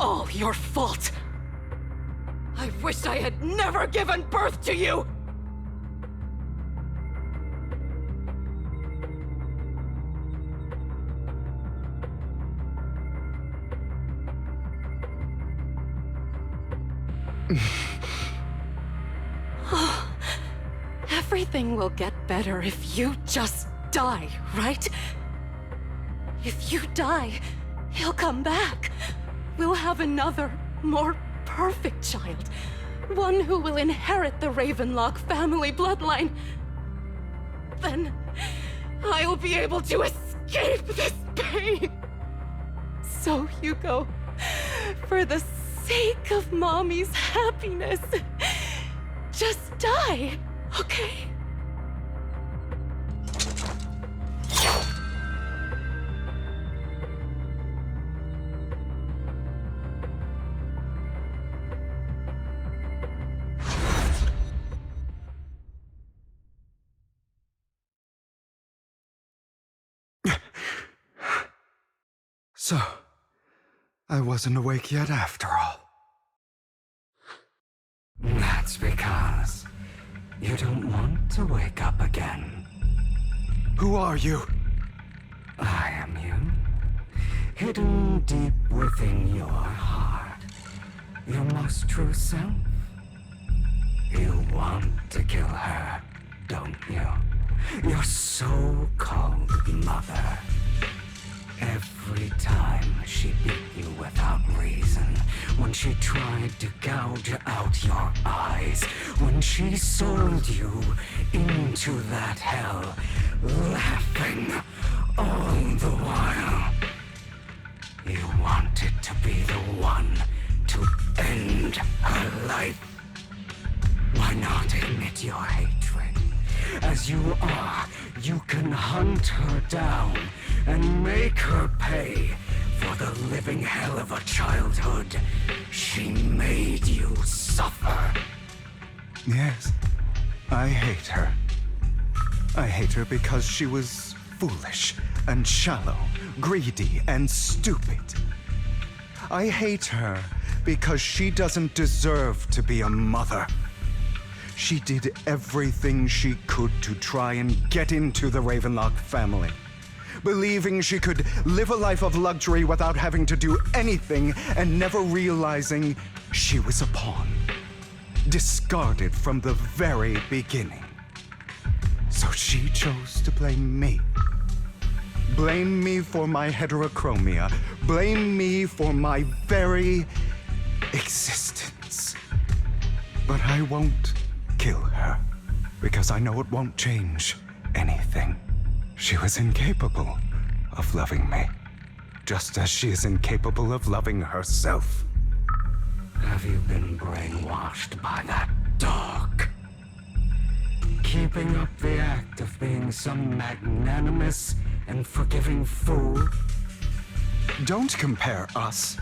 all your fault. I wish I had never given birth to you! Everything will get better if you just die, right? If you die, he'll come back. We'll have another, more perfect child. One who will inherit the Ravenlock family bloodline. Then I'll be able to escape this pain. So, Hugo, for the sake of Mommy's happiness, just die, okay? So, I wasn't awake yet after all. That's because you don't want to wake up again. Who are you? I am you. Hidden deep within your heart. Your most true self. You want to kill her, don't you? Your so-called mother. Every time she beat you without reason, when she tried to gouge out your eyes, when she sold you into that hell, laughing all the while. You wanted to be the one to end her life. Why not admit your hatred? As you are, you can hunt her down and make her pay for the living hell of a childhood she made you suffer. Yes, I hate her. I hate her because she was foolish and shallow, greedy and stupid. I hate her because she doesn't deserve to be a mother. She did everything she could to try and get into the Ravenlock family, believing she could live a life of luxury without having to do anything and never realizing she was a pawn, discarded from the very beginning. So she chose to blame me. Blame me for my heterochromia. Blame me for my very existence. But I won't kill her, because I know it won't change anything. She was incapable of loving me, just as she is incapable of loving herself. Have you been brainwashed by that dog? Keeping up the act of being some magnanimous and forgiving fool? Don't compare us.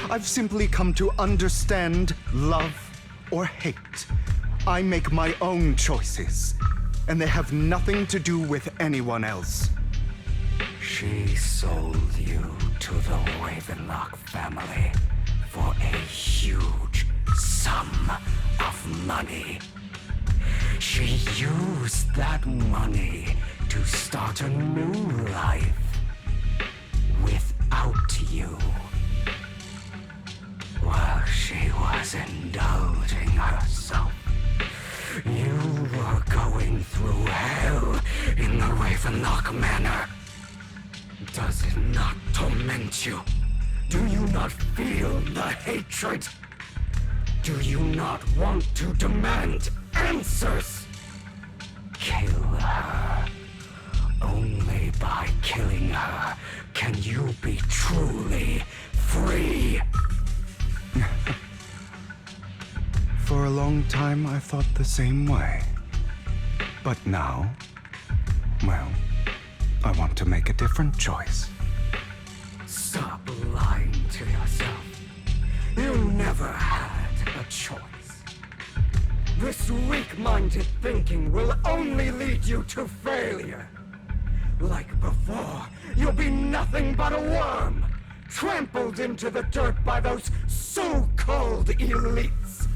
I've simply come to understand love or hate. I make my own choices, and they have nothing to do with anyone else. She sold you to the Ravenlock family for a huge sum of money. She used that money to start a new life without you. While she was indulging herself, you were going through hell in the Ravenlock Manor. Does it not torment you? Do you not feel the hatred? Do you not want to demand answers? Kill her. Only by killing her can you be truly free. For a long time, I thought the same way. But now, well, I want to make a different choice. Stop lying to yourself. You never had a choice. This weak-minded thinking will only lead you to failure. Like before, you'll be nothing but a worm, trampled into the dirt by those so-called elites.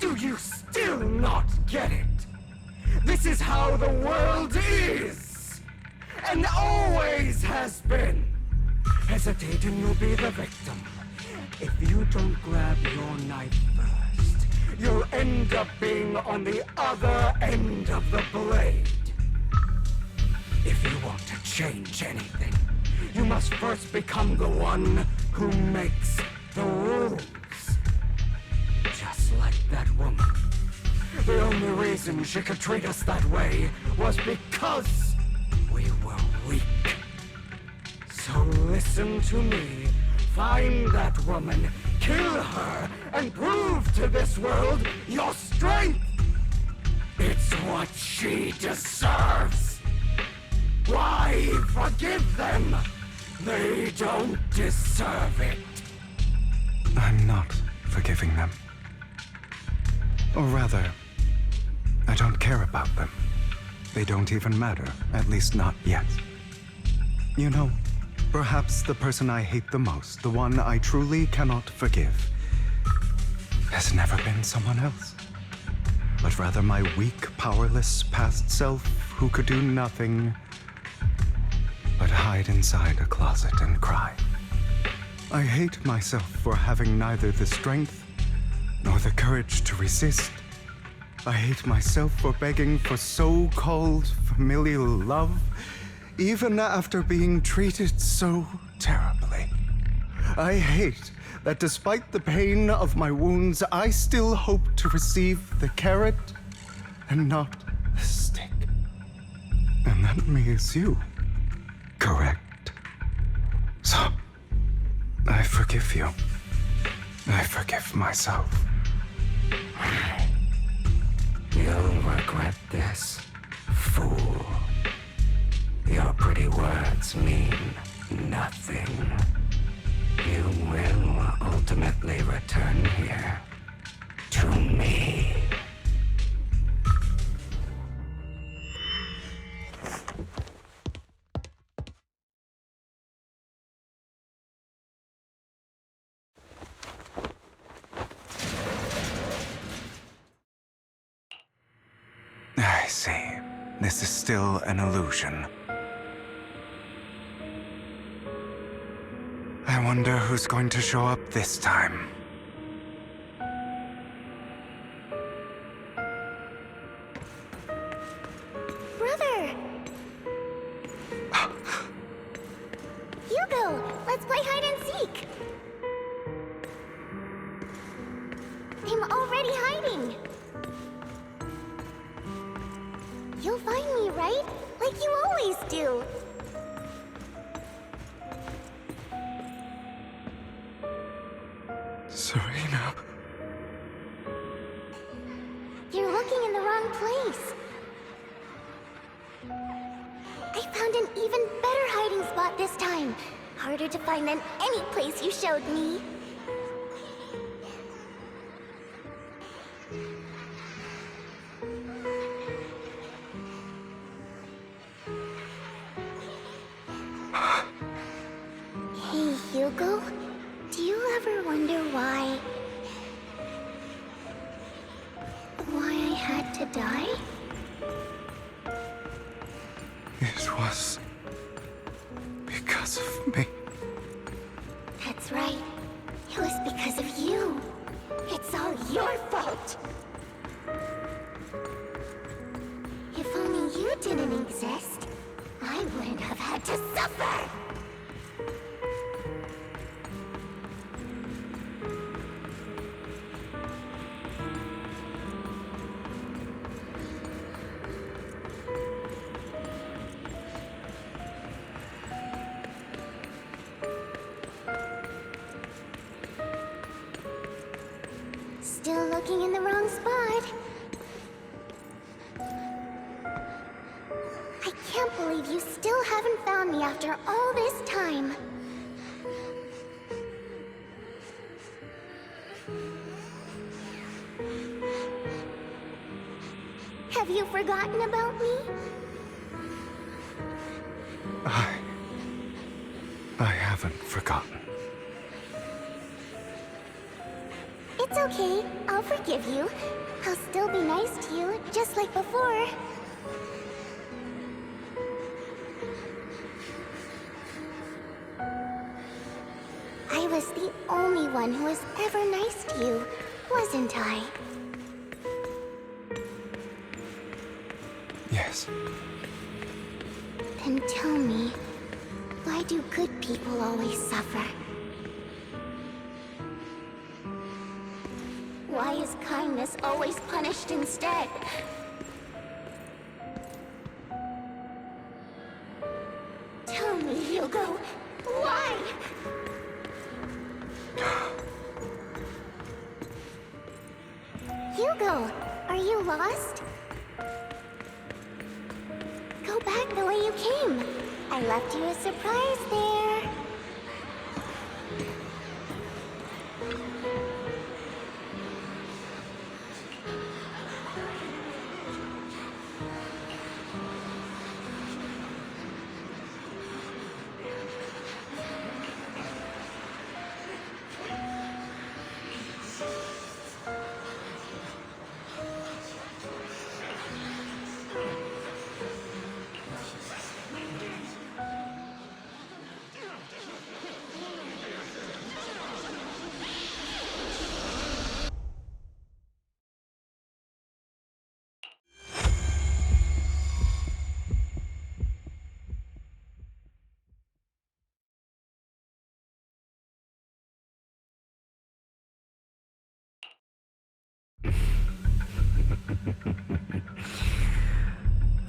Do you still not get it? This is how the world is, and always has been. Hesitate and you'll be the victim. If you don't grab your knife first, you'll end up being on the other end of the blade. If you want to change anything, you must first become the one who makes the rules. Just like that woman. The only reason she could treat us that way was because we were weak. So listen to me. Find that woman, kill her, and prove to this world your strength! It's what she deserves! Why forgive them? They don't deserve it. I'm not forgiving them. Or rather, I don't care about them. They don't even matter, at least not yet. You know, perhaps the person I hate the most, the one I truly cannot forgive, has never been someone else, but rather my weak, powerless past self who could do nothing but hide inside a closet and cry. I hate myself for having neither the strength nor the courage to resist. I hate myself for begging for so-called familial love, even after being treated so terribly. I hate that despite the pain of my wounds, I still hope to receive the carrot and not the stick. And that means you, correct? So, I forgive you. I forgive myself. You'll regret this, fool. Your pretty words mean nothing. You will ultimately return here to me. I see. This is still an illusion. I wonder who's going to show up this time. Brother! Hugo, let's play hide and seek! I'm already hiding! You'll find me, right? Like you always do! Serena. You're looking in the wrong place. I found an even better hiding spot this time. Harder to find than any place you showed me. Hey, Hugo. Do you ever wonder why I had to die? It was because of me. That's right. It was because of you. It's all your fault. If only you didn't exist, I wouldn't have had to suffer. Still looking in the wrong spot. I can't believe you still haven't found me after all this time. Have you forgotten about me? I haven't forgotten. It's okay. I'll forgive you. I'll still be nice to you, just like before. I was the only one who was ever nice to you, wasn't I? Yes. Then tell me, why do good people always suffer? Why is kindness always punished instead? Tell me, Hugo, why? Hugo, are you lost? Go back the way you came. I left you a surprise there.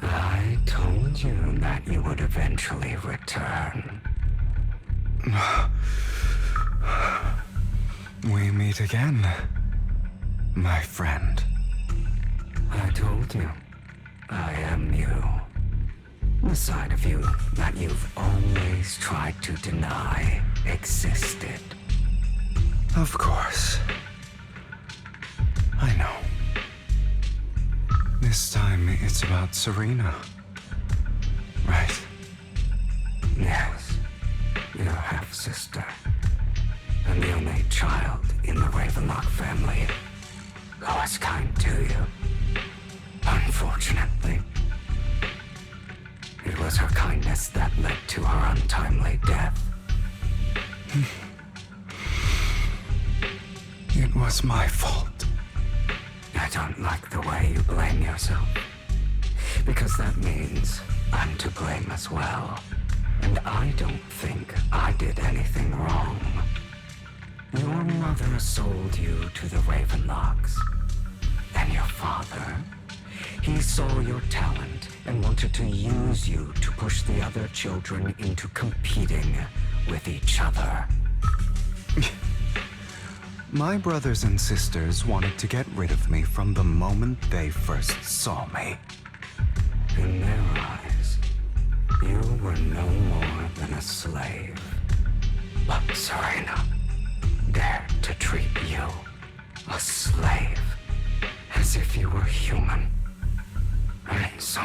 I told you that you would eventually return. We meet again, my friend. I told you, I am you. The side of you that you've always tried to deny existed. Of course. I know. This time it's about Serena. Right? Yes, your half-sister. And the only child in the Ravenlock family who was kind to you. Unfortunately, it was her kindness that led to her untimely death. It was my fault. I don't like the way you blame yourself. Because that means I'm to blame as well. And I don't think I did anything wrong. Your mother sold you to the Ravenlocks. And your father, he saw your talent and wanted to use you to push the other children into competing with each other. My brothers and sisters wanted to get rid of me from the moment they first saw me. In their eyes, you were no more than a slave. But Serena dared to treat you, a slave, as if you were human. And so,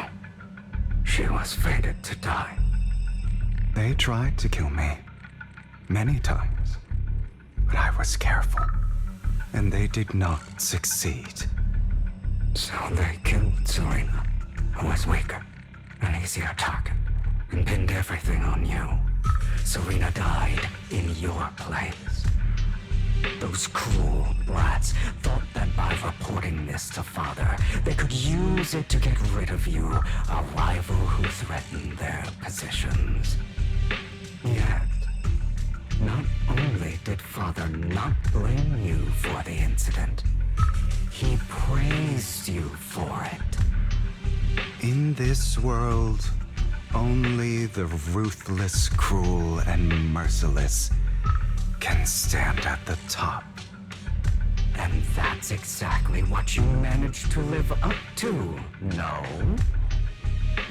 she was fated to die. They tried to kill me many times, but I was careful, and they did not succeed. So they killed Serena, who was weaker, an easier target, and pinned everything on you. Serena died in your place. Those cruel brats thought that by reporting this to Father, they could use it to get rid of you, a rival who threatened their positions. Yet, not only did Father not blame you for the incident, he praised you for it. In this world, only the ruthless, cruel, and merciless can stand at the top. And that's exactly what you managed to live up to, no?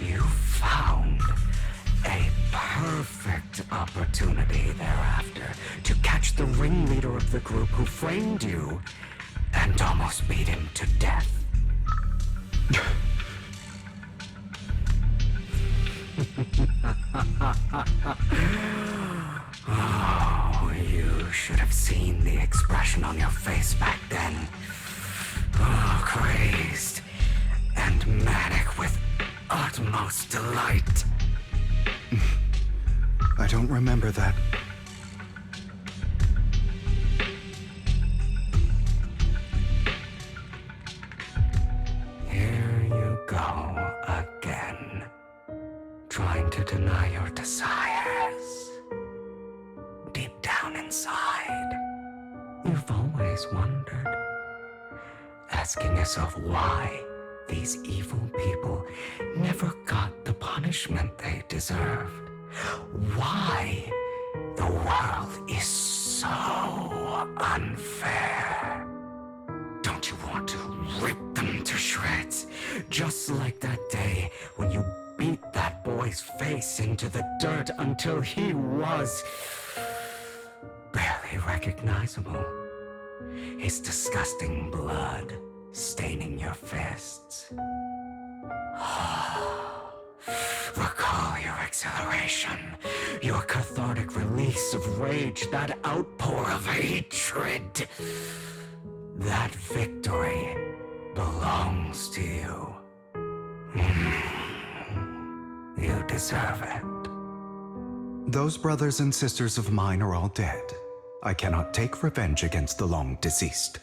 You found a perfect opportunity thereafter to catch the ringleader of the group who framed you and almost beat him to death. Oh, you should have seen the expression on your face back then. Oh, crazed and manic with utmost delight. I don't remember that. Here you go again, trying to deny your desires. Deep down inside, you've always wondered, asking yourself why these evil people never got the punishment they deserved. Why the world is so unfair. Don't you want to rip them to shreds? Just like that day when you beat that boy's face into the dirt until he was barely recognizable. His disgusting blood staining your fists. Recall your exhilaration, your cathartic release of rage, that outpour of hatred. That victory belongs to you. You deserve it. Those brothers and sisters of mine are all dead. I cannot take revenge against the long deceased.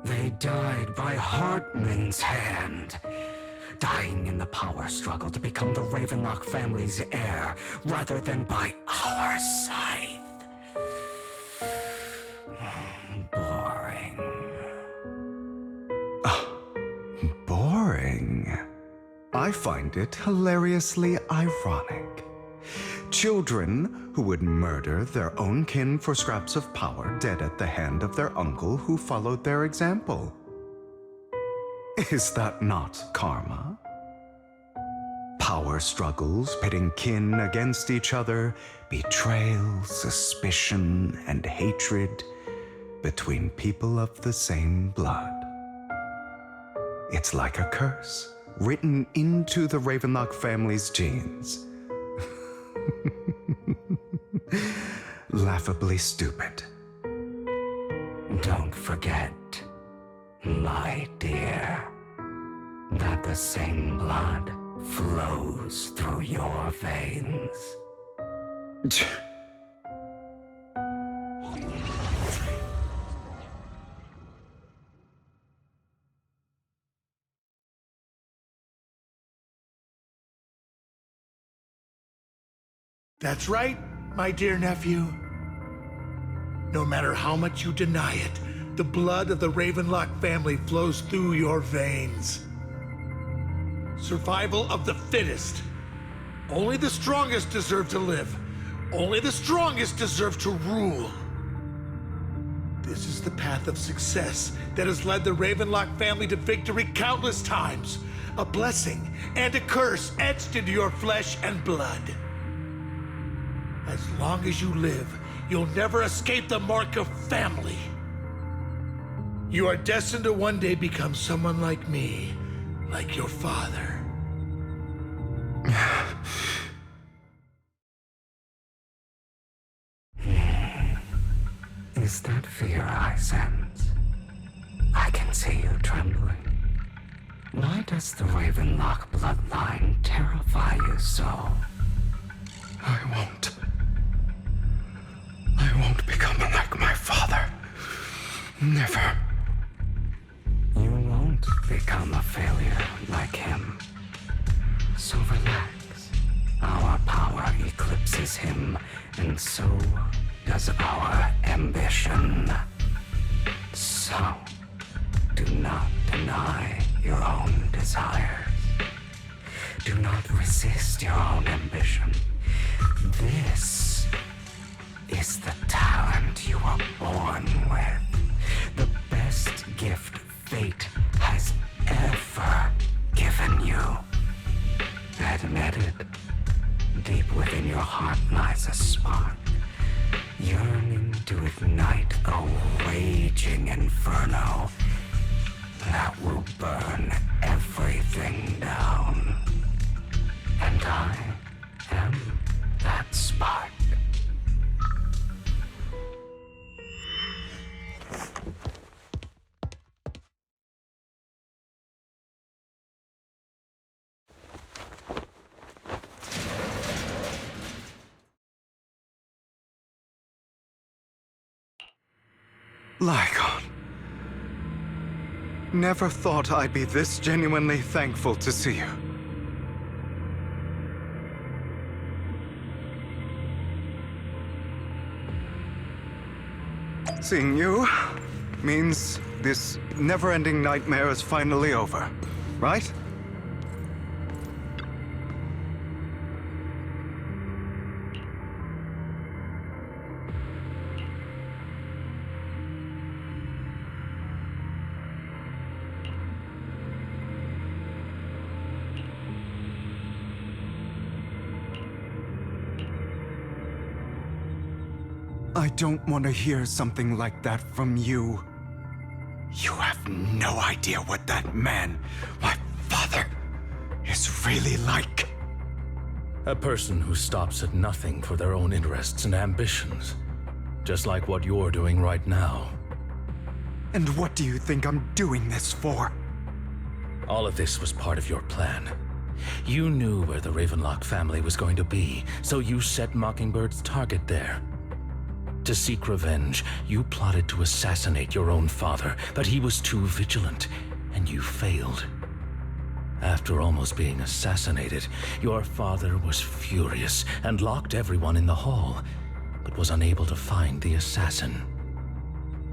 They died by Hartman's hand, dying in the power struggle to become the Ravenlock family's heir, rather than by our scythe. Boring. Boring. I find it hilariously ironic. Children who would murder their own kin for scraps of power dead at the hand of their uncle who followed their example. Is that not karma? Power struggles pitting kin against each other, betrayal, suspicion, and hatred between people of the same blood. It's like a curse written into the Ravenlock family's genes. Laughably stupid. Don't forget, my dear, that the same blood flows through your veins. That's right, my dear nephew. No matter how much you deny it, the blood of the Ravenlock family flows through your veins. Survival of the fittest. Only the strongest deserve to live. Only the strongest deserve to rule. This is the path of success that has led the Ravenlock family to victory countless times. A blessing and a curse etched into your flesh and blood. As long as you live, you'll never escape the mark of family. You are destined to one day become someone like me, like your father. Is that fear I sense? I can see you trembling. Why does the Ravenlock bloodline terrify you so? I won't become like my father. Never. You won't become a failure like him. So relax. Our power eclipses him, and so does our ambition. So, do not deny your own desires. Do not resist your own ambition. This is the talent you were born with. The best gift fate has ever given you. Admit it. Deep within your heart lies a spark, yearning to ignite a raging inferno that will burn everything down. And I am that spark. Lycon. Never thought I'd be this genuinely thankful to see you. Seeing you means this never-ending nightmare is finally over, right? I don't want to hear something like that from you. You have no idea what that man, my father, is really like. A person who stops at nothing for their own interests and ambitions. Just like what you're doing right now. And what do you think I'm doing this for? All of this was part of your plan. You knew where the Ravenlock family was going to be, so you set Mockingbird's target there. To seek revenge, you plotted to assassinate your own father, but he was too vigilant, and you failed. After almost being assassinated, your father was furious and locked everyone in the hall, but was unable to find the assassin.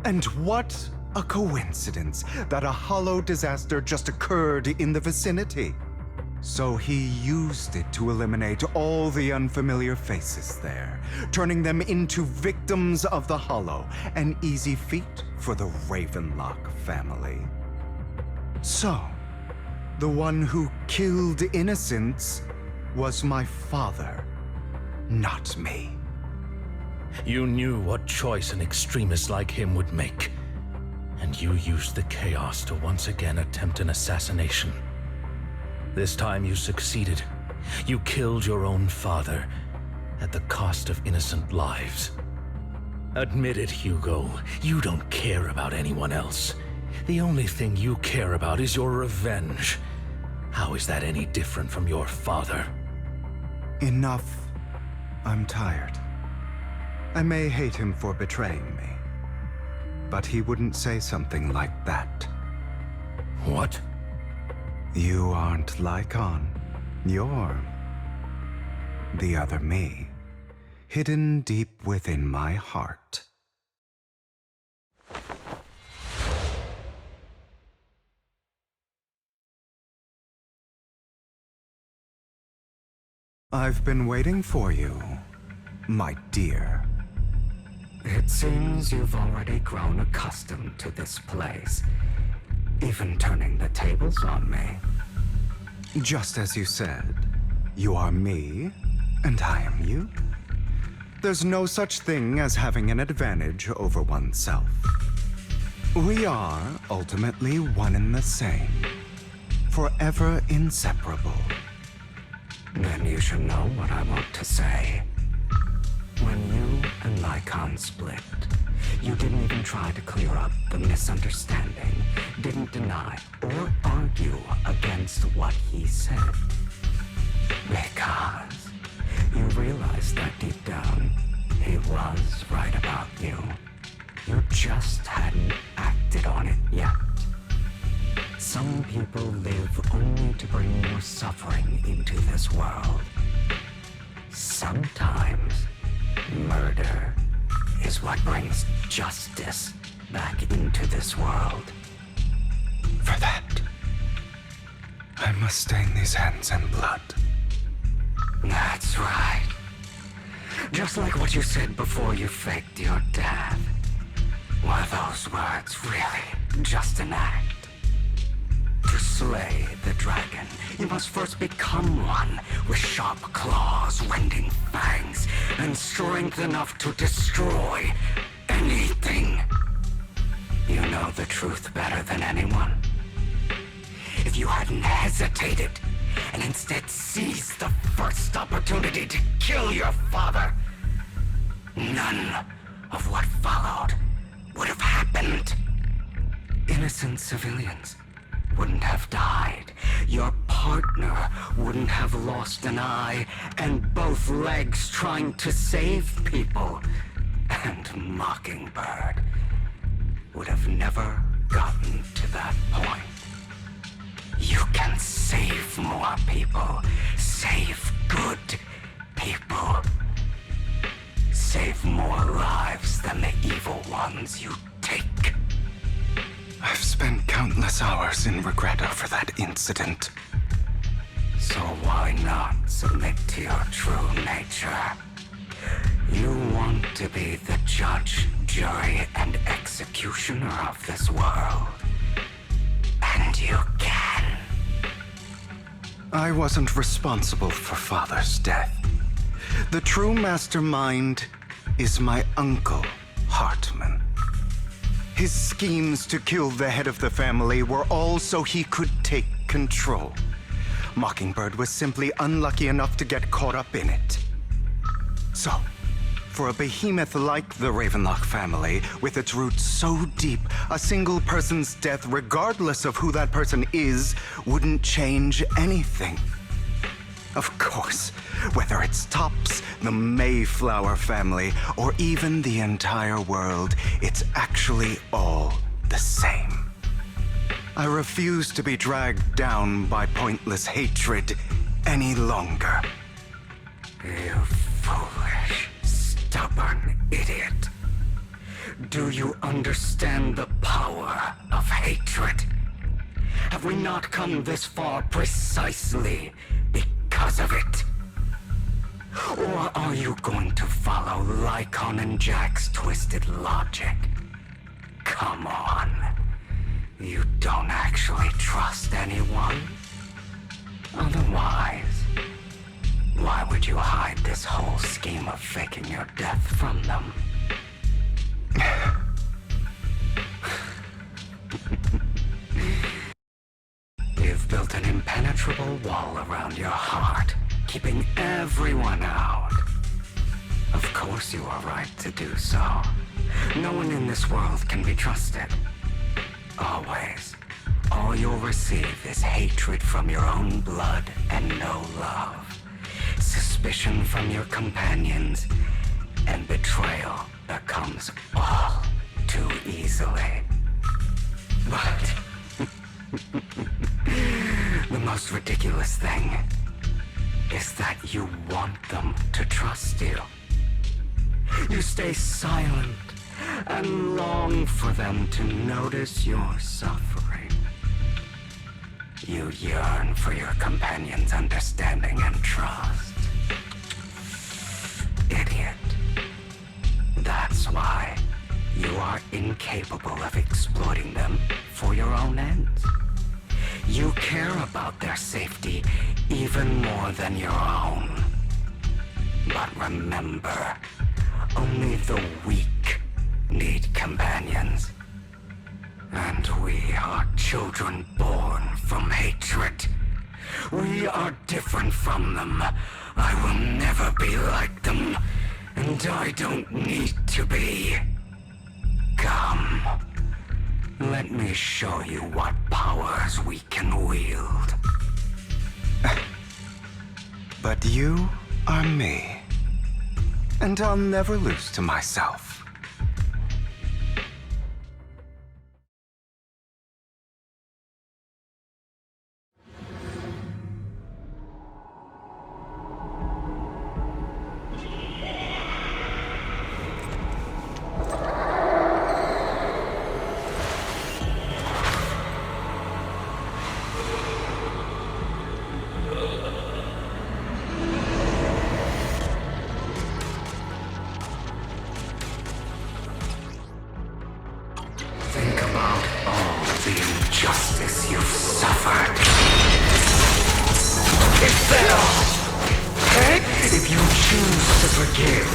And what a coincidence that a hollow disaster just occurred in the vicinity. So he used it to eliminate all the unfamiliar faces there, turning them into victims of the Hollow, an easy feat for the Ravenlock family. So, the one who killed innocents was my father, not me. You knew what choice an extremist like him would make, and you used the chaos to once again attempt an assassination. This time you succeeded. You killed your own father, at the cost of innocent lives. Admit it, Hugo. You don't care about anyone else. The only thing you care about is your revenge. How is that any different from your father? Enough. I'm tired. I may hate him for betraying me, but he wouldn't say something like that. What? You aren't Lycon. You're the other me, hidden deep within my heart. I've been waiting for you, my dear. It seems you've already grown accustomed to this place. Even turning the tables on me. Just as you said, you are me, and I am you. There's no such thing as having an advantage over oneself. We are ultimately one and the same, forever inseparable. Then you should know what I want to say. When you and Lycon split, you didn't even try to clear up the misunderstanding, didn't deny or argue against what he said. Because you realized that deep down, he was right about you. You just hadn't acted on it yet. Some people live only to bring more suffering into this world. Sometimes, murder is what brings justice back into this world. For that, I must stain these hands in blood. That's right. Just like what you said before you faked your death. Were those words really just an act? To slay the dragon, you must first become one with sharp claws, wending fangs, and strength enough to destroy anything. You know the truth better than anyone. If you hadn't hesitated, and instead seized the first opportunity to kill your father, none of what followed would have happened. Innocent civilians wouldn't have died. Your partner wouldn't have lost an eye and both legs trying to save people. And Mockingbird, would have never gotten to that point. You can save more people. Save good people. Save more lives than the evil ones you take. I've spent countless hours in regret over that incident. So why not submit to your true nature? You want to be the judge, jury, and executioner of this world. And you can. I wasn't responsible for Father's death. The true mastermind is my uncle, Hartman. His schemes to kill the head of the family were all so he could take control. Mockingbird was simply unlucky enough to get caught up in it. So, for a behemoth like the Ravenlock family, with its roots so deep, a single person's death, regardless of who that person is, wouldn't change anything. Of course, whether it's Tops, the Mayflower family, or even the entire world, it's actually all the same. I refuse to be dragged down by pointless hatred any longer. You foolish, stubborn idiot. Do you understand the power of hatred? Have we not come this far precisely because of it? Or are you going to follow Lycon and Jack's twisted logic? Come on. You don't actually trust anyone? Otherwise, why would you hide this whole scheme of faking your death from them? You've built an impenetrable wall around your heart, keeping everyone out. Of course you are right to do so. No one in this world can be trusted. Always. All you'll receive is hatred from your own blood and no love. Suspicion from your companions, and betrayal that comes all too easily. But the most ridiculous thing is that you want them to trust you. You stay silent and long for them to notice your suffering. You yearn for your companion's understanding and trust. Idiot. That's why you are incapable of exploiting them for your own ends. You care about their safety even more than your own. But remember, only the weak need companions. And we are children born from hatred. We are different from them. I will never be like them, and I don't need to be. Come. Let me show you what powers we can wield. But you are me. And I'll never lose to myself. Think about all the injustice you've suffered. It fell! If you choose to forgive,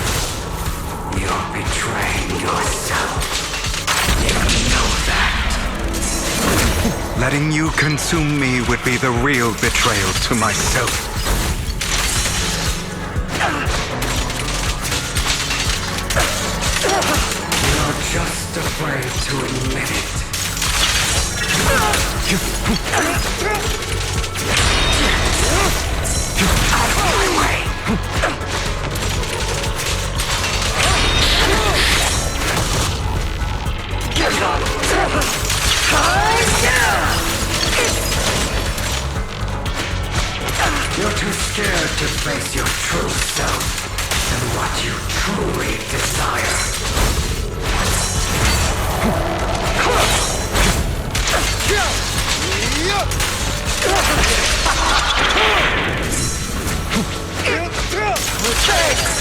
you're betraying yourself. You know that. Letting you consume me would be the real betrayal to myself. You're just afraid to admit it. Out of my way! Get up!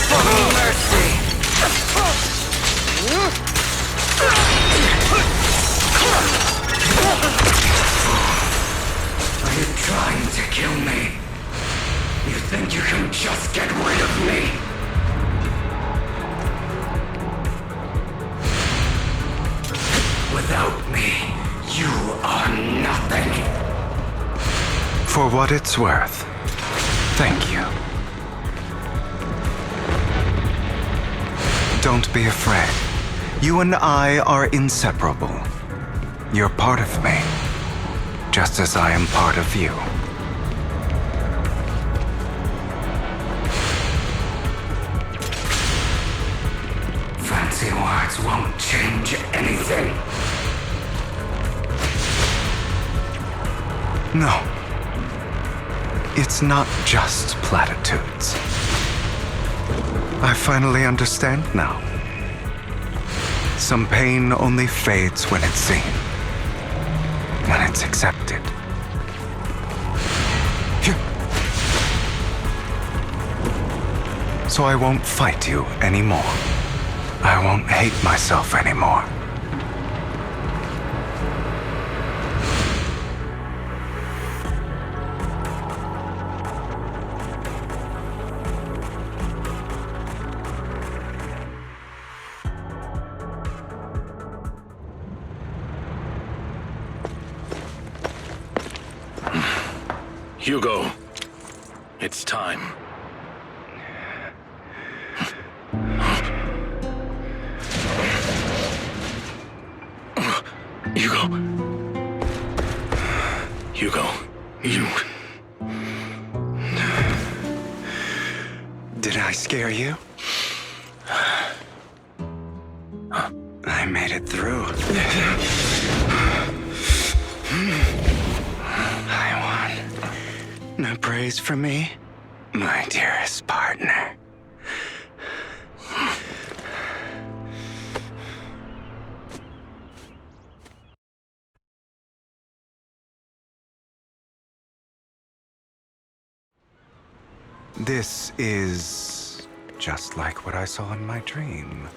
for mercy! Are you trying to kill me? You think you can just get rid of me? Without me, you are nothing. For what it's worth, thank you. Don't be afraid. You and I are inseparable. You're part of me, just as I am part of you. Fancy words won't change anything. No. It's not just platitudes. I finally understand now. Some pain only fades when it's seen, when it's accepted. So I won't fight you anymore. I won't hate myself anymore. Hugo, it's time. Hugo. Hugo, you... Did I scare you? I made it through. I won. No praise from me, my dearest partner. This is just like what I saw in my dream.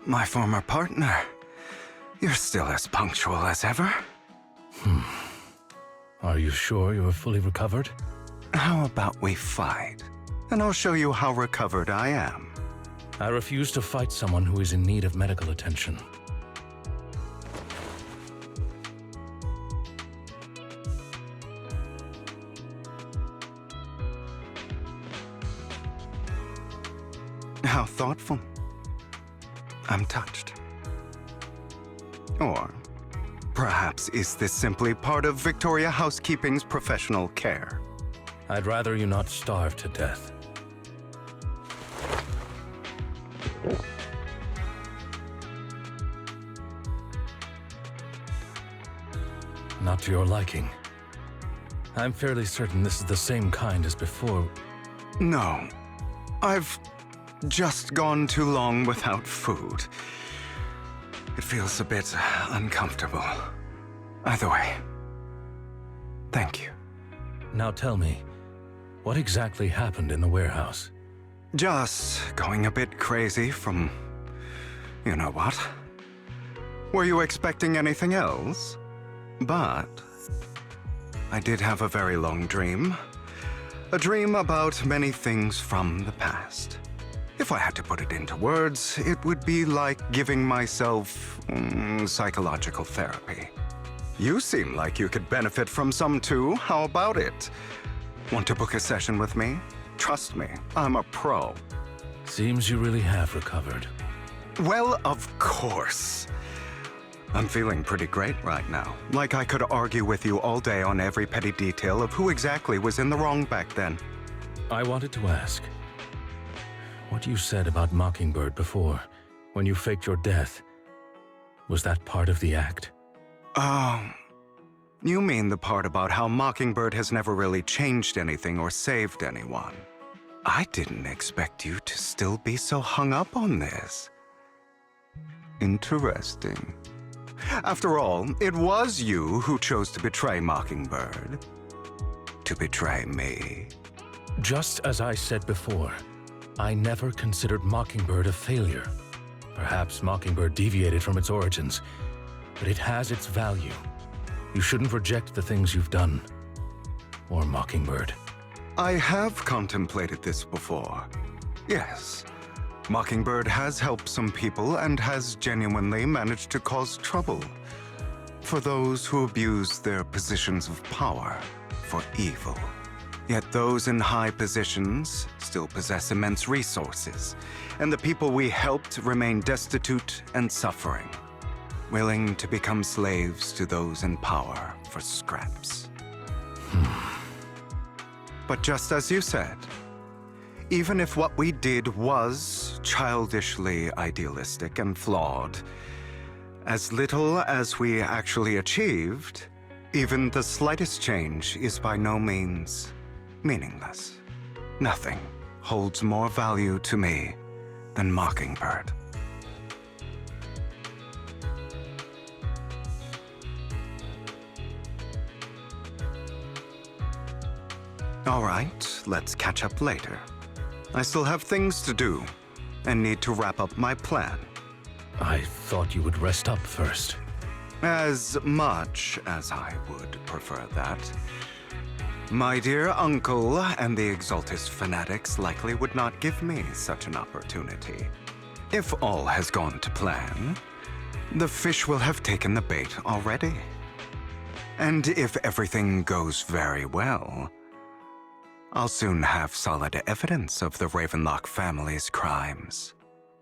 My former partner. You're still as punctual as ever. Are you sure you're fully recovered? How about we fight? And I'll show you how recovered I am. I refuse to fight someone who is in need of medical attention. How thoughtful. I'm touched. Or perhaps is this simply part of Victoria Housekeeping's professional care? I'd rather you not starve to death. Not to your liking. I'm fairly certain this is the same kind as before. No. I've just gone too long without food. It feels a bit uncomfortable. Either way, thank you. Now tell me, what exactly happened in the warehouse? Just going a bit crazy from... you know what? Were you expecting anything else? But I did have a very long dream. A dream about many things from the past. If I had to put it into words, it would be like giving myself psychological therapy. You seem like you could benefit from some too. How about it? Want to book a session with me? Trust me, I'm a pro. Seems you really have recovered. Well, of course. I'm feeling pretty great right now. Like I could argue with you all day on every petty detail of who exactly was in the wrong back then. I wanted to ask, what you said about Mockingbird before, when you faked your death, was that part of the act? Oh, you mean the part about how Mockingbird has never really changed anything or saved anyone. I didn't expect you to still be so hung up on this. Interesting. After all, it was you who chose to betray Mockingbird. to betray me. Just as I said before, I never considered Mockingbird a failure. Perhaps Mockingbird deviated from its origins, but it has its value. You shouldn't reject the things you've done. Or Mockingbird. I have contemplated this before. Yes, Mockingbird has helped some people and has genuinely managed to cause trouble for those who abuse their positions of power for evil. Yet those in high positions still possess immense resources, and the people we helped remain destitute and suffering, willing to become slaves to those in power for scraps. But just as you said, even if what we did was childishly idealistic and flawed, as little as we actually achieved, even the slightest change is by no means meaningless. Nothing holds more value to me than Mockingbird. All right, let's catch up later. I still have things to do and need to wrap up my plan. I thought you would rest up first. As much as I would prefer that. My dear uncle and the Exaltus fanatics likely would not give me such an opportunity. If all has gone to plan, the fish will have taken the bait already. And if everything goes very well, I'll soon have solid evidence of the Ravenlock family's crimes.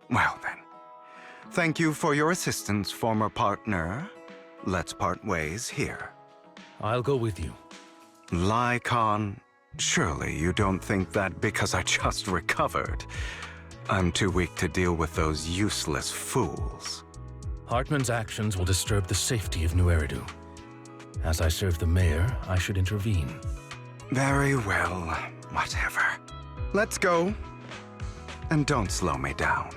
Well then, thank you for your assistance, former partner. Let's part ways here. I'll go with you. Lycon, surely you don't think that because I just recovered, I'm too weak to deal with those useless fools. Hartman's actions will disturb the safety of New Eridu. As I serve the mayor, I should intervene. Very well, whatever. Let's go. And don't slow me down.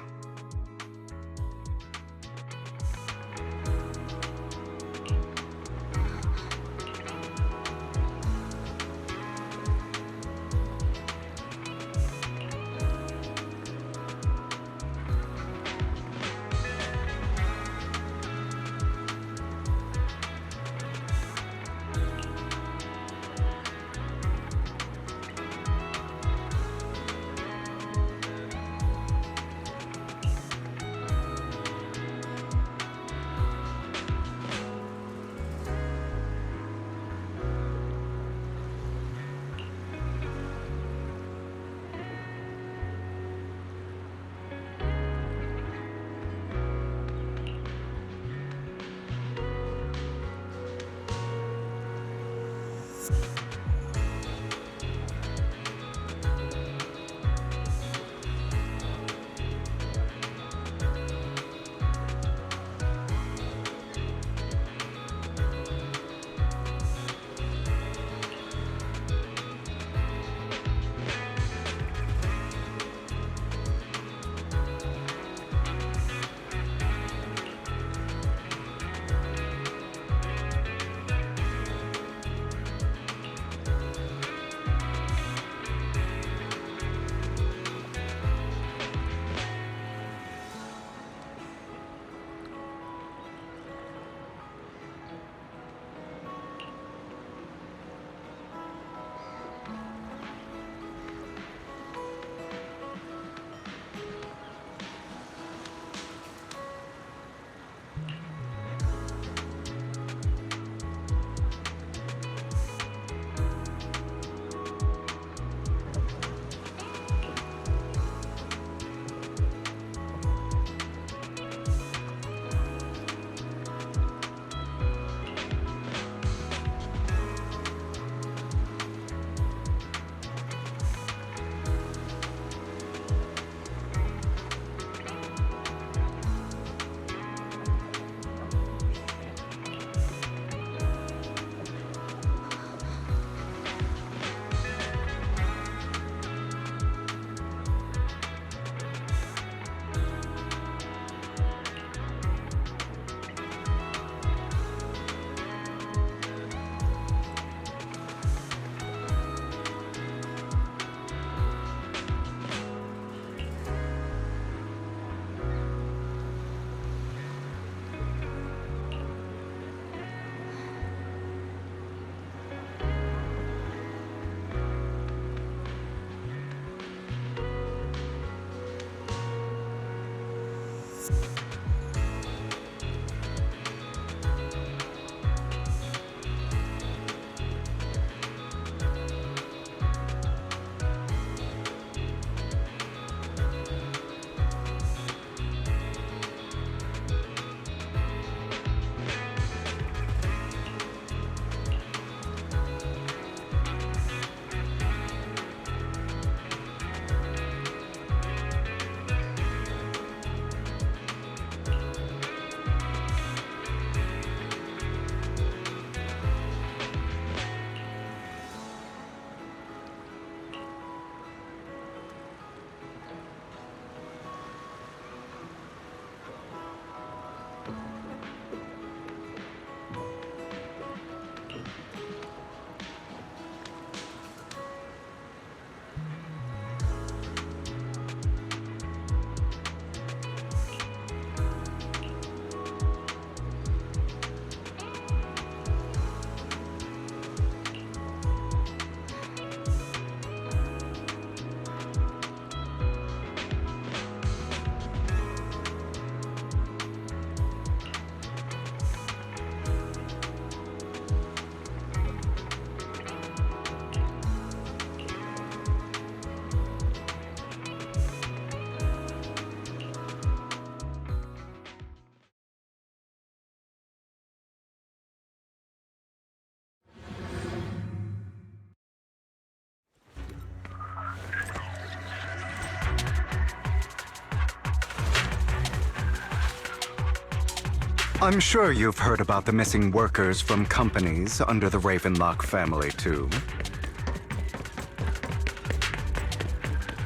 I'm sure you've heard about the missing workers from companies under the Ravenlock family, too.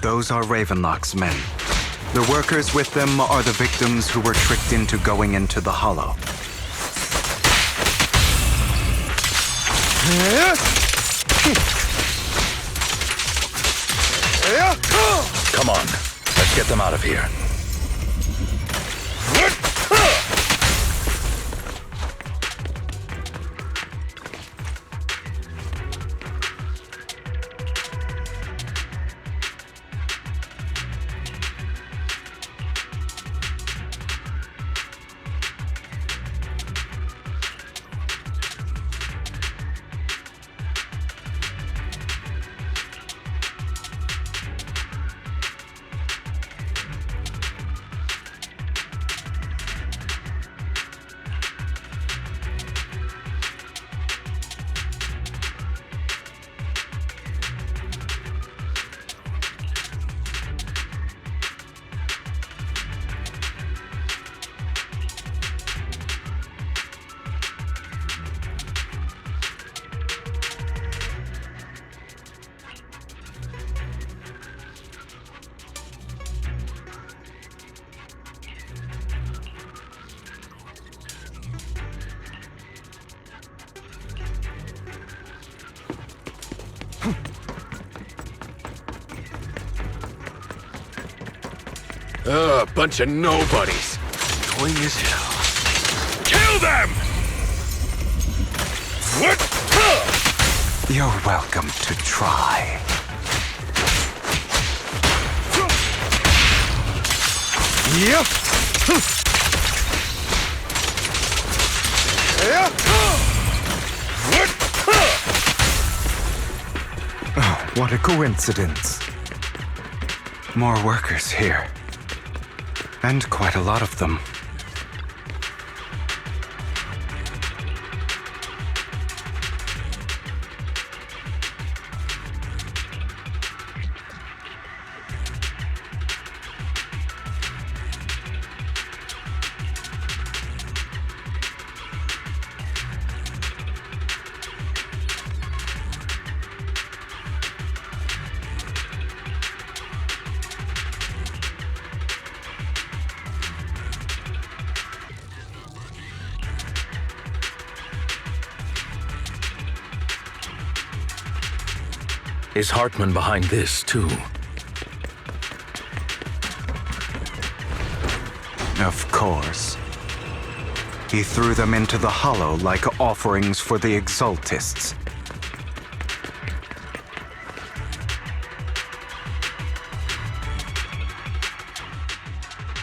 Those are Ravenlock's men. The workers with them are the victims who were tricked into going into the Hollow. Come on, let's get them out of here. Bunch of nobodies. Annoying as hell. Kill them! What? You're welcome to try. Yep. Oh, what a coincidence. More workers here. And quite a lot of them. Is Hartman behind this, too? Of course. He threw them into the Hollow like offerings for the Exaltists.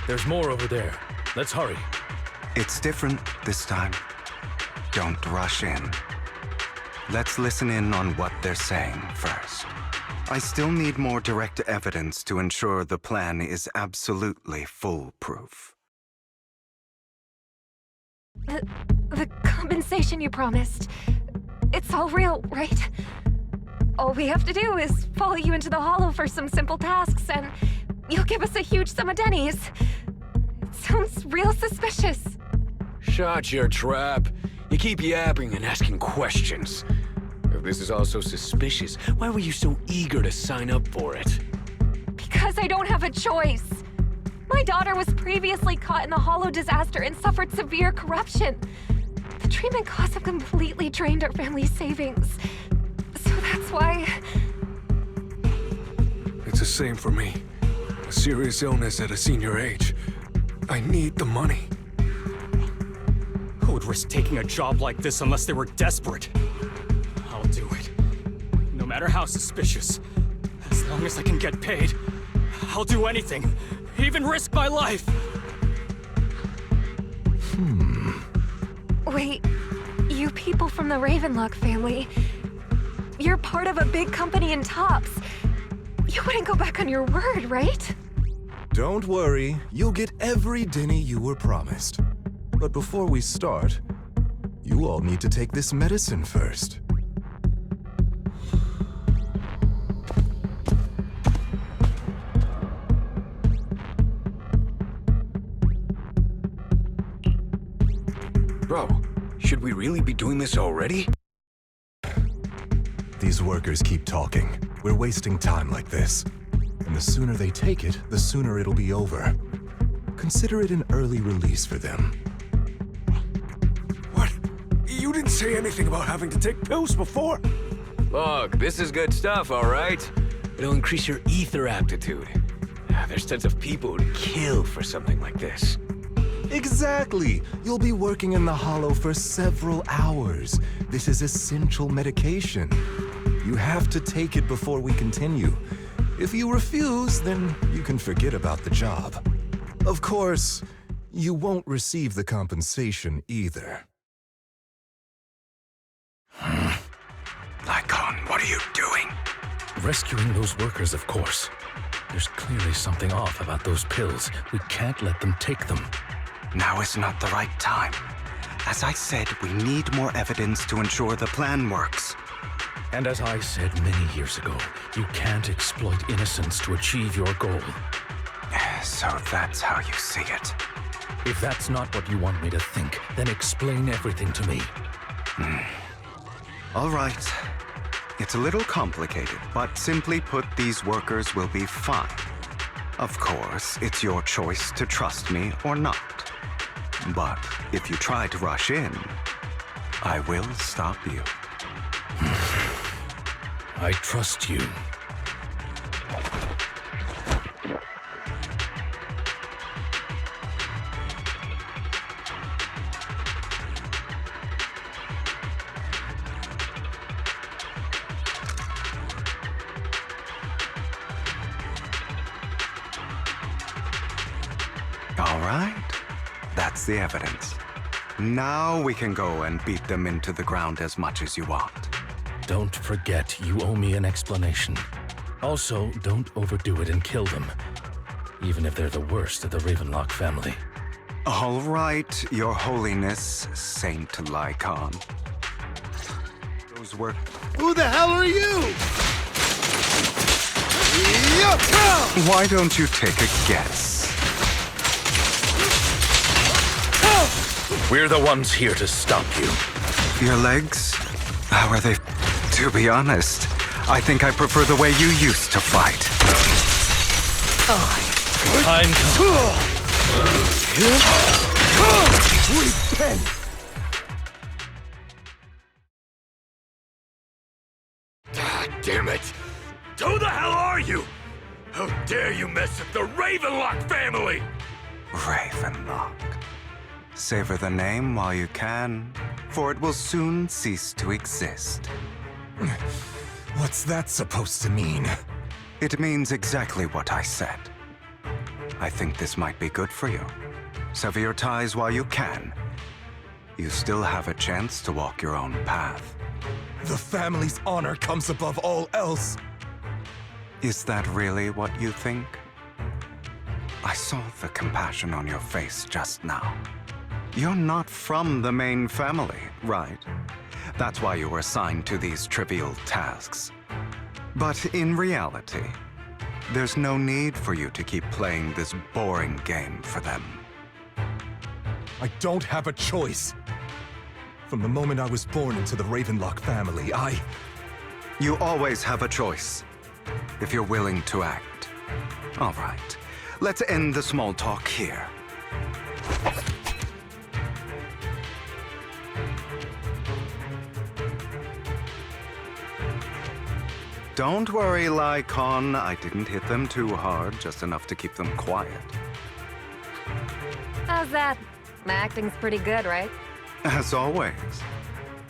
There's more over there. Let's hurry. It's different this time. Don't rush in. Let's listen in on what they're saying first. I still need more direct evidence to ensure the plan is absolutely foolproof. The compensation you promised, it's all real, right? All we have to do is follow you into the Hollow for some simple tasks, and you'll give us a huge sum of dennies. It sounds real suspicious. Shut your trap. You keep yapping and asking questions. If this is all so suspicious, why were you so eager to sign up for it? Because I don't have a choice. My daughter was previously caught in the Hollow disaster and suffered severe corruption. The treatment costs have completely drained our family's savings. So that's why... It's the same for me. A serious illness at a senior age. I need the money. Who would risk taking a job like this unless they were desperate? I'll do it. No matter how suspicious. As long as I can get paid, I'll do anything. Even risk my life. Wait, you people from the Ravenlock family, you're part of a big company in Tops. You wouldn't go back on your word, right? Don't worry, you'll get every denny you were promised. But before we start, you all need to take this medicine first. Should we really be doing this already? These workers keep talking. We're wasting time like this. And the sooner they take it, the sooner it'll be over. Consider it an early release for them. What? You didn't say anything about having to take pills before. Look, this is good stuff, all right? It'll increase your ether aptitude. There's tons of people who'd kill for something like this. Exactly! You'll be working in the Hollow for several hours. This is essential medication. You have to take it before we continue. If you refuse, then you can forget about the job. Of course, you won't receive the compensation either. Lycon, what are you doing? Rescuing those workers, of course. There's clearly something off about those pills. We can't let them take them. Now is not the right time. As I said, we need more evidence to ensure the plan works. And as I said many years ago, you can't exploit innocence to achieve your goal. So that's how you see it. If that's not what you want me to think, then explain everything to me. All right. It's a little complicated, but simply put, these workers will be fine. Of course, it's your choice to trust me or not. But if you try to rush in, I will stop you. I trust you. All right. That's the evidence. Now we can go and beat them into the ground as much as you want. Don't forget, you owe me an explanation. Also, don't overdo it and kill them, even if they're the worst of the Ravenlock family. All right, Your Holiness, Saint Lycon. Those were... Who the hell are you? Why don't you take a guess? We're the ones here to stop you. Your legs? How are they? To be honest, I think I prefer the way you used to fight. Time Repent! God damn it! Who the hell are you? How dare you mess with the Ravenlock family? Ravenlock. Savor the name while you can, for it will soon cease to exist. What's that supposed to mean? It means exactly what I said. I think this might be good for you. Sever your ties while you can. You still have a chance to walk your own path. The family's honor comes above all else. Is that really what you think? I saw the compassion on your face just now. You're not from the main family, right? That's why you were assigned to these trivial tasks. But in reality, there's no need for you to keep playing this boring game for them. I don't have a choice. From the moment I was born into the Ravenlock family, You always have a choice, if you're willing to act. All right, let's end the small talk here. Don't worry, Lycon. I didn't hit them too hard, just enough to keep them quiet. How's that? My acting's pretty good, right? As always,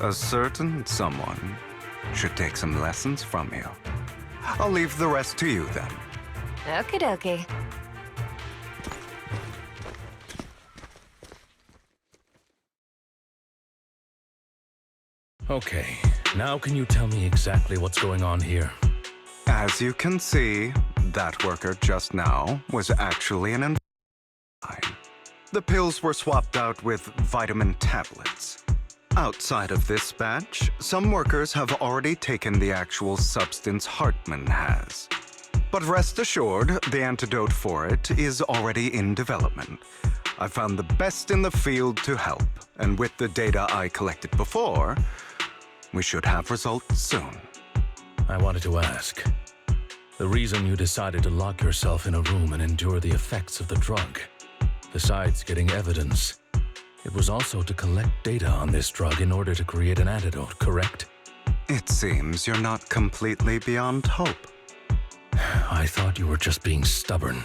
a certain someone should take some lessons from you. I'll leave the rest to you then. Okie dokie. Okay, now can you tell me exactly what's going on here? As you can see, that worker just now was actually an enzyme. The pills were swapped out with vitamin tablets. Outside of this batch, some workers have already taken the actual substance Hartman has. But rest assured, the antidote for it is already in development. I found the best in the field to help, and with the data I collected before, we should have results soon. I wanted to ask. The reason you decided to lock yourself in a room and endure the effects of the drug, besides getting evidence, it was also to collect data on this drug in order to create an antidote, correct? It seems you're not completely beyond hope. I thought you were just being stubborn.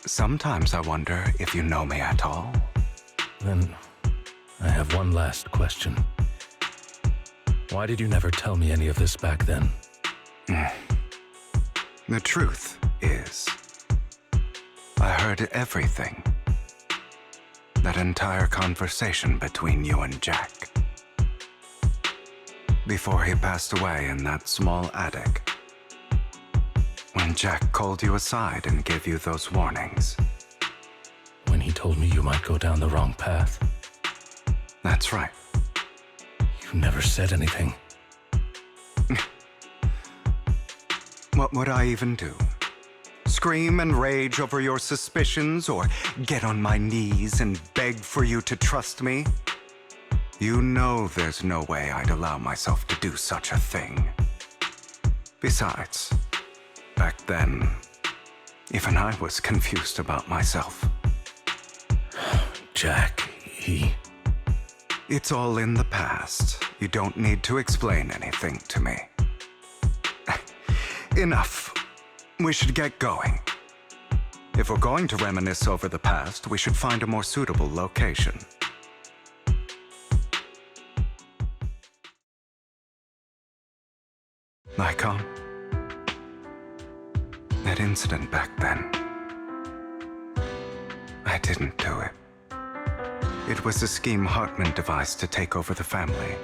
Sometimes I wonder if you know me at all. Then, I have one last question. Why did you never tell me any of this back then? The truth is, I heard everything. That entire conversation between you and Jack. Before he passed away in that small attic. When Jack called you aside and gave you those warnings. When he told me you might go down the wrong path. That's right. You never said anything. What would I even do? Scream and rage over your suspicions, or get on my knees and beg for you to trust me? You know there's no way I'd allow myself to do such a thing. Besides, back then, even I was confused about myself. Jack, It's all in the past. You don't need to explain anything to me. Enough. We should get going. If we're going to reminisce over the past, we should find a more suitable location. Lycon? That incident back then. I didn't do it. It was a scheme Hartman devised to take over the family.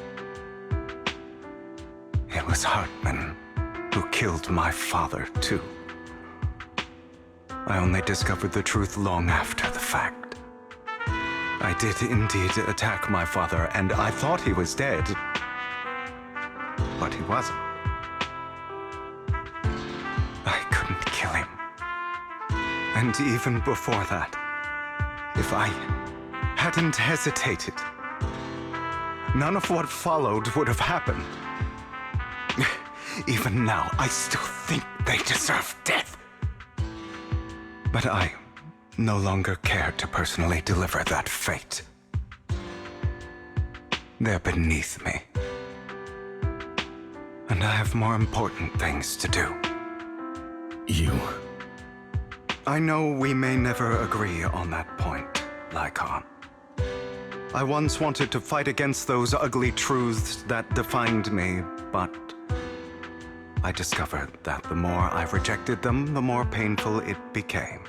It was Hartman who killed my father, too. I only discovered the truth long after the fact. I did indeed attack my father, and I thought he was dead. But he wasn't. I couldn't kill him. And even before that, if I hadn't hesitated, none of what followed would have happened. Even now, I still think they deserve death. But I no longer care to personally deliver that fate. They're beneath me. And I have more important things to do. I know we may never agree on that point, Lycon. I once wanted to fight against those ugly truths that defined me, but I discovered that the more I rejected them, the more painful it became.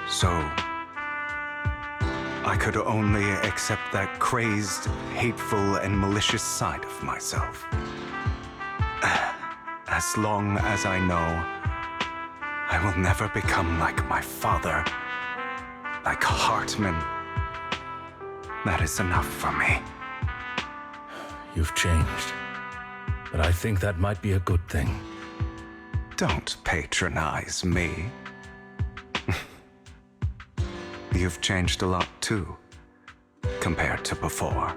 So, I could only accept that crazed, hateful, and malicious side of myself. As long as I know I will never become like my father, like Hartman, that is enough for me. You've changed. But I think that might be a good thing. Don't patronize me. You've changed a lot too, compared to before.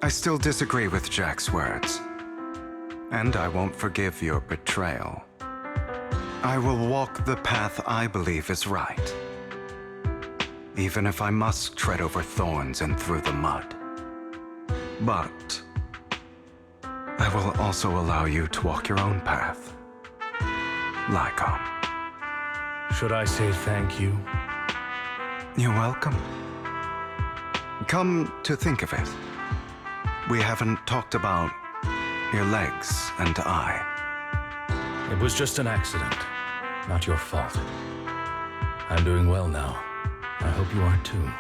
I still disagree with Jack's words, and I won't forgive your betrayal. I will walk the path I believe is right, even if I must tread over thorns and through the mud. But I will also allow you to walk your own path. Lycon. Should I say thank you? You're welcome. Come to think of it, we haven't talked about your legs and eye. It was just an accident, not your fault. I'm doing well now. I hope you are too.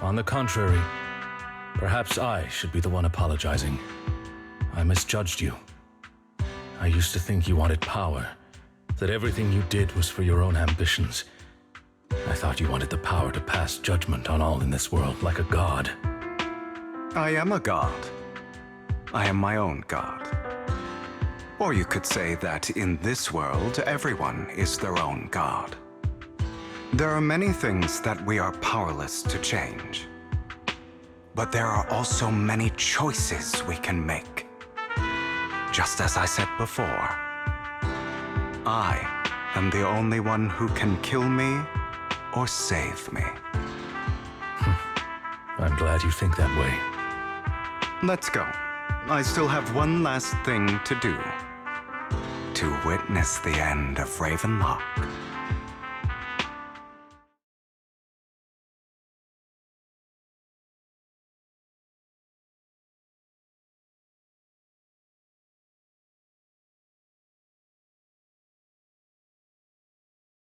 On the contrary, perhaps I should be the one apologizing. I misjudged you. I used to think you wanted power, that everything you did was for your own ambitions. I thought you wanted the power to pass judgment on all in this world like a god. I am a god. I am my own god. Or you could say that in this world, everyone is their own god. There are many things that we are powerless to change. But there are also many choices we can make. Just as I said before, I am the only one who can kill me or save me. I'm glad you think that way. Let's go. I still have one last thing to do. To witness the end of Ravenlock.